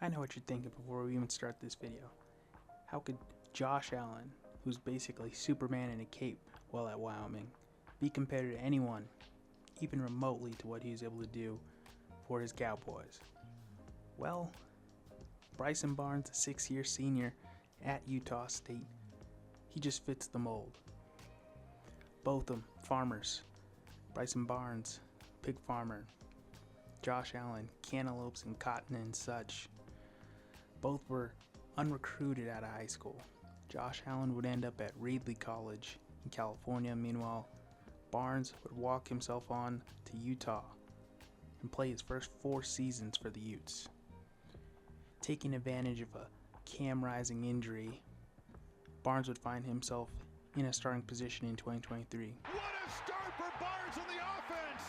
I know what you're thinking before we even start this video. How could Josh Allen, who's basically Superman in a cape while at Wyoming, be compared to anyone, even remotely to what he was able to do for his Cowboys? Well, Bryson Barnes, a 6-year senior at Utah State, he just fits the mold. Both of them farmers. Bryson Barnes, pig farmer. Josh Allen, cantaloupes and cotton and such. Both were unrecruited out of high school. Josh Allen would end up at Reedley College in California. Meanwhile, Barnes would walk himself on to Utah and play his first 4 seasons for the Utes. Taking advantage of a Cam Rising injury, Barnes would find himself in a starting position in 2023. What a start for Barnes on the offense!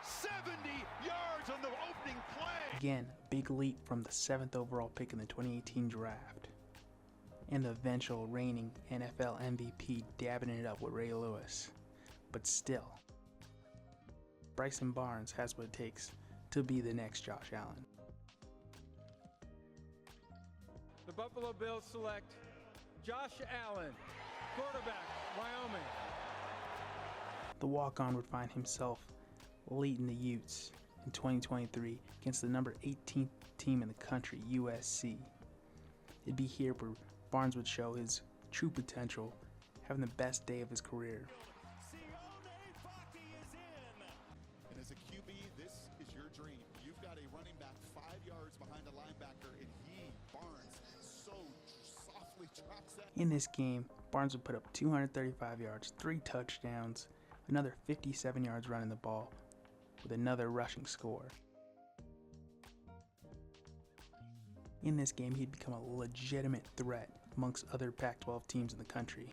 70 yards on the opening play! Again, a big leap from the 7th overall pick in the 2018 draft. And the eventual reigning NFL MVP dabbing it up with Ray Lewis. But still, Bryson Barnes has what it takes to be the next Josh Allen. The Buffalo Bills select Josh Allen, quarterback, Wyoming. The walk-on would find himself leading the Utes in 2023 against the number 18th team in the country, USC. It'd be here where Barnes would show his true potential, having the best day of his career. And as a QB, this is your dream. You've got a running back 5 yards behind a linebacker, and he, Barnes, so softly drops that. In this game, Barnes would put up 235 yards, 3 touchdowns, another 57 yards running the ball, with another rushing score. In this game, he'd become a legitimate threat amongst other Pac-12 teams in the country.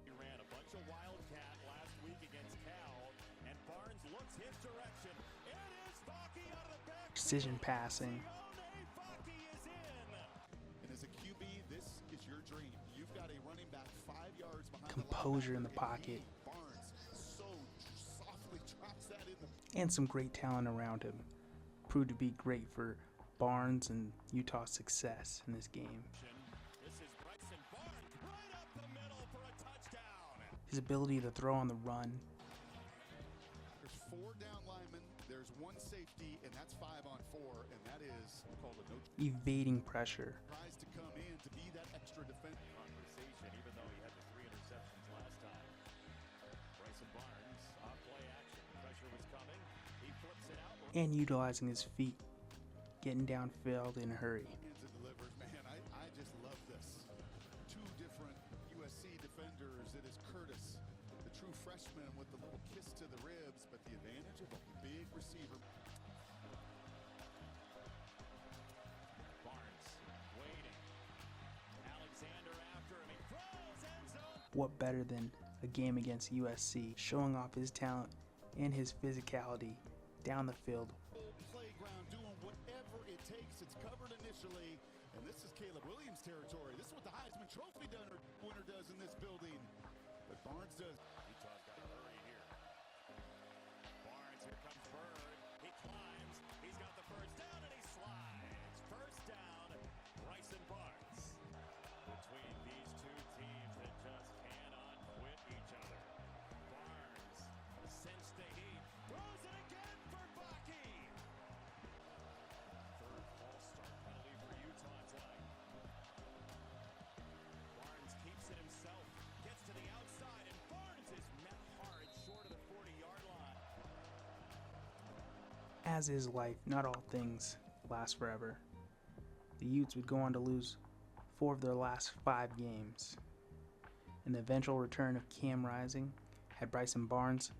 He ran a bunch of wildcat last week against Cal, and Barnes looks his direction. It is Fockey out of the back. Precision passing. And as a QB, this is your dream. You've got a running back 5 yards behind Composure the in the pocket. Barnes so softly drops that in the... And some great talent around him. Proved to be great for Barnes and Utah's success in this game. This is Bryson Barnes right up the middle for a touchdown. His ability to throw on the run. There's 4 down linemen, there's 1 safety, and that's 5 on 4, and that is called a no. Evading pressure. Tries to come in to be that extra defense. Conversation, even though he had the 3 interceptions last time. Bryson Barnes off play action. Pressure was coming. He flips it out. And utilizing his feet. Getting downfield in a hurry. Hands and delivers, man. I just love this. 2 different USC defenders. It is Curtis, the true freshman with the little kiss to the ribs, but the advantage of a big receiver. Barnes waiting. Alexander after him. He throws end zone. What better than a game against USC, showing off his talent and his physicality down the field. Playground doing whatever it takes. It's covered initially, and this is Caleb Williams territory. This is what the Heisman Trophy winner does in this building. But Barnes does. Utah's got to hurry here. Barnes, here comes Bird. He climbs. He's got the first down, and he slides. First down, Bryson Barnes. Between these 2 teams that just cannot quit each other. Barnes sensed the heat. Throws it again for Fockey. 3rd false start penalty for Utah tonight. Barnes keeps it himself. Gets to the outside, and Barnes is met hard short of the 40-yard line. As is life, not all things last forever. The Utes would go on to lose 4 of their last 5 games. And the eventual return of Cam Rising had Bryson Barnes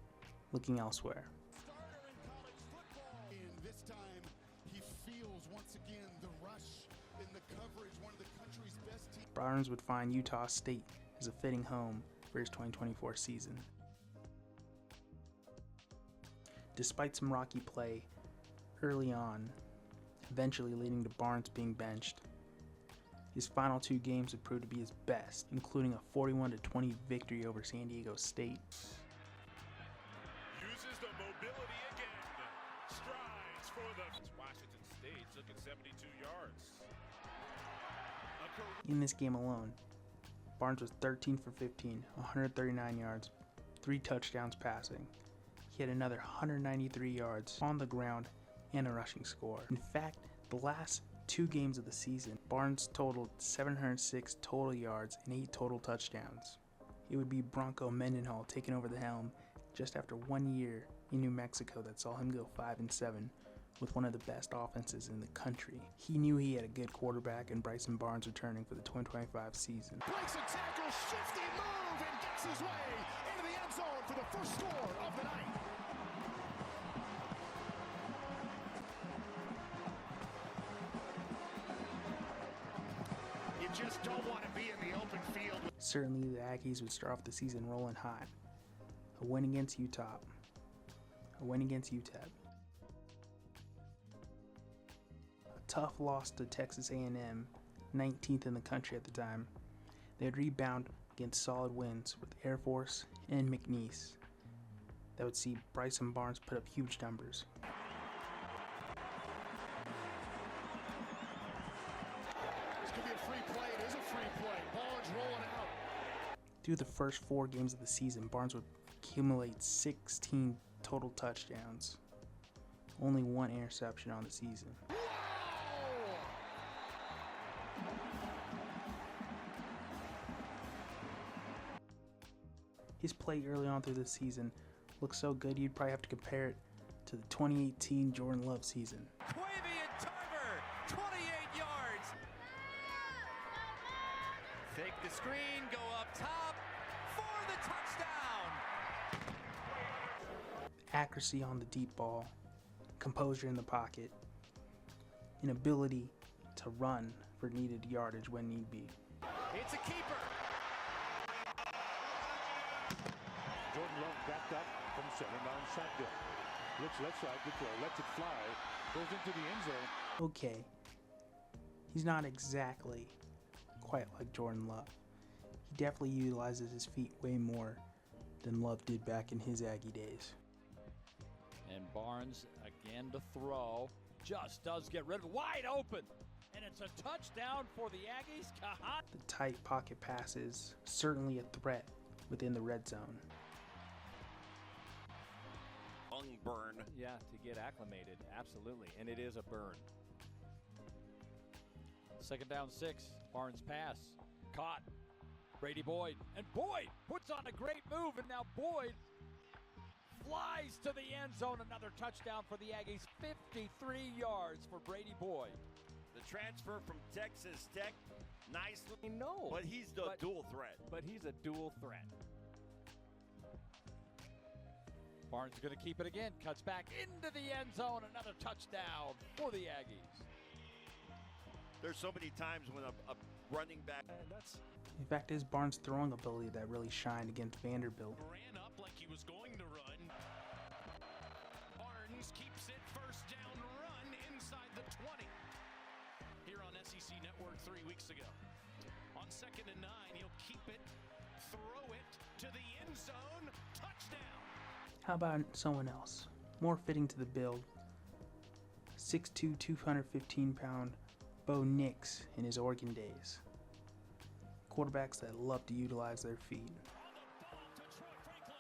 looking elsewhere. Starter in college football. And this time, he feels once again the rush in the coverage. One of the country's best teams. Barnes would find Utah State as a fitting home for his 2024 season. Despite some rocky play early on, eventually leading to Barnes being benched, his final 2 games would prove to be his best, including a 41-20 victory over San Diego State. Uses the mobility again. Strides. looks for the Washington State took it 72 yards. In this game alone, Barnes was 13 for 15, 139 yards, 3 touchdowns passing. He had another 193 yards on the ground and a rushing score. In fact, the last 2 games of the season, Barnes totaled 706 total yards and 8 total touchdowns. It would be Bronco Mendenhall taking over the helm just after 1 year in New Mexico that saw him go 5-7 with one of the best offenses in the country. He knew he had a good quarterback in Bryson Barnes returning for the 2025 season. Breaks a tackle, shifty move, and gets his way into the end zone for the first score of the night. You just don't want to be in the open field. Certainly the Aggies would start off the season rolling hot. A win against Utah. A win against UTEP. A tough loss to Texas A&M, 19th in the country at the time. They'd rebound against solid wins with Air Force and McNeese. That would see Bryson Barnes put up huge numbers. This could be a free play. It is a free play. Barnes rolling out. Through the first 4 games of the season, Barnes would accumulate 16 total touchdowns. Only 1 interception on the season. His play early on through the season looked so good you'd probably have to compare it to the 2018 Jordan Love season. Quavy and Tarver, 28 yards. Fake the screen, go up top for the touchdown. Accuracy on the deep ball, composure in the pocket, an ability to run for needed yardage when need be. It's a keeper. Jordan Love backed up from center, now in shotgun. Looks left side, good throw, lets it fly, goes into the end zone. Okay, he's not exactly quite like Jordan Love. He definitely utilizes his feet way more than Love did back in his Aggie days. And Barnes again to throw. Just does get rid of it. Wide open. And it's a touchdown for the Aggies. Kahat. The tight pocket passes, certainly a threat within the red zone. Lung burn. Yeah, to get acclimated, absolutely, and it is a burn. 2nd down 6. Barnes pass. Caught. Brady Boyd. And Boyd puts on a great move, and now Boyd flies to the end zone. Another touchdown for the Aggies. 53 yards for Brady Boyd. The transfer from Texas Tech, nicely. No, But he's the dual threat. But he's a dual threat. Barnes going to keep it again. Cuts back into the end zone. Another touchdown for the Aggies. There's so many times when a running back. In fact, his Barnes' throwing ability that really shined against Vanderbilt. Ran up like he was going to run. Barnes keeps it, first down run inside the 20. Here on SEC Network 3 weeks ago. On 2nd and 9, he'll keep it, throw it to the end zone, touchdown. How about someone else? More fitting to the build. 6'2", 215-pound Bo Nix in his Oregon days. Quarterbacks that love to utilize their feet.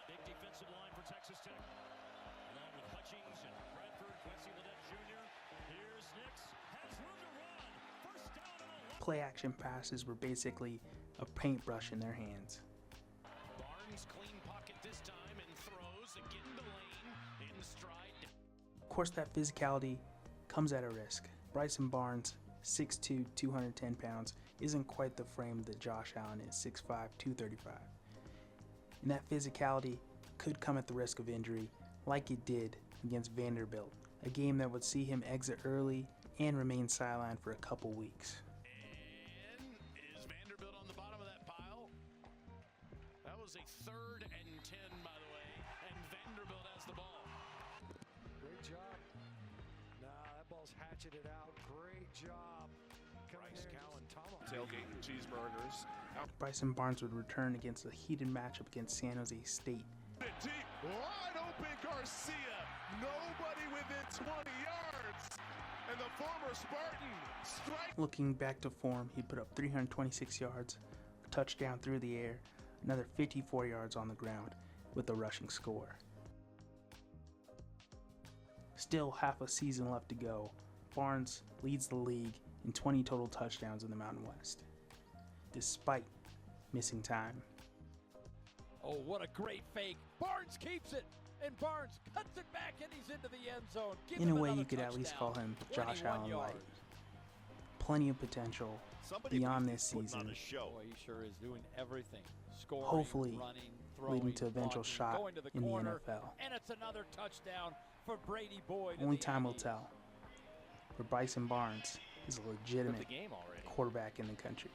Big defensive line for Texas Tech. Along with Hutchings and Bradford, Quincy Ledet Jr. Here's Nix. Has room to run. First down and a Play action passes were basically a paintbrush in their hands. Barnes clean pocket this time and throws again the lane in stride. Of course, that physicality comes at a risk. Bryson Barnes, 6'2", 210 pounds, isn't quite the frame that Josh Allen is, 6'5", 235. And that physicality could come at the risk of injury, like it did against Vanderbilt, a game that would see him exit early and remain sidelined for a couple weeks. And is Vanderbilt on the bottom of that pile? That was a 3rd and 10, by the way, and Vanderbilt has the ball. Great job. Nah, that ball's hatcheted out. Great job. Bryce Cowan, Tomahawk. Tailgate and cheeseburgers. Bryson Barnes would return against a heated matchup against San Jose State. Deep, wide open Garcia. Nobody within 20 yards. the former Spartan. Strike. Looking back to form, he put up 326 yards, a touchdown through the air, another 54 yards on the ground with a rushing score. Still half a season left to go. Barnes leads the league in 20 total touchdowns in the Mountain West, despite missing time. Oh, what a great fake. Barnes keeps it, and Barnes cuts it back, and he's into the end zone. Give In a him way, you another could at least call touchdown. him Josh 21 Allen yards. light. Plenty of potential Somebody beyond believes this he's putting on season. a show. Boy, he sure is doing everything. Scoring, Hopefully running, throwing, leading to eventual blocking, shot going to the in the corner, NFL. and it's another touchdown for Brady Boyd. and Only the time will Aggies. tell. But Bryson Barnes is a legitimate The game already. quarterback in the country.